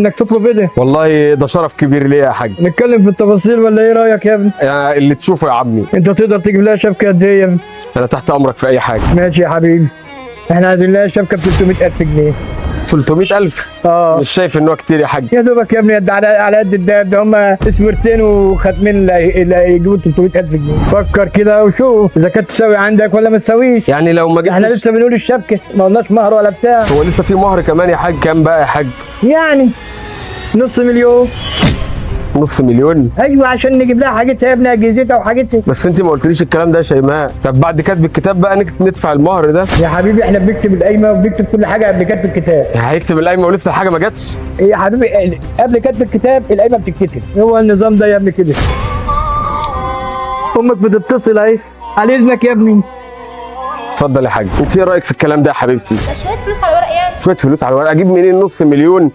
انك تطلب ايه ده؟ والله ده شرف كبير ليا يا حاج. نتكلم في التفاصيل ولا ايه رايك يا ابني؟ يعني اللي تشوفه يا عمي. انت تقدر تجيب لها شبكه قد ايه يا ابني؟ انا تحت امرك في اي حاجه. ماشي يا حبيبي. احنا عايزين لها شبكه ب 300,000 جنيه. 300,000؟ مش شايف ان هو كتير يا حاج. يا دوبك يا ابني، ده على قد الدهب ده، هم اسورتين وختمين اللي هيجيبوا 300,000 جنيه. فكر كده وشوف اذا كانت تساوي عندك ولا ما تساويش. يعني لو ما احنا جبتش. لسه بنقول الشبكه، ما قلناش مهر ولا بتاع. هو لسه في مهر كمان يا حاج؟ كام بقى يا حاج؟ يعني نص مليون. نص مليون؟ ايوه، عشان نجيب لها حاجتها يا ابني، اجهزتها وحاجتها. بس انت ما قلتليش الكلام ده يا شيماء. طب بعد كتب الكتاب بقى ندفع المهر ده؟ يا حبيبي احنا بنكتب القايمه وبنكتب كل حاجه قبل كتب الكتاب. هيكتب القايمه ولسه الحاجه ما جاتش؟ يا حبيبي قبل كتب الكتاب القايمه بتتكتب، هو النظام ده يا ابني كده. امك بتتصل اهي، على اذنك يا ابني. اتفضل يا حاج. انت ايه رايك في الكلام ده يا حبيبتي؟ ده شويه فلوس على ورق يعني. شويه فلوس على الورق؟ اجيب منين نص مليون؟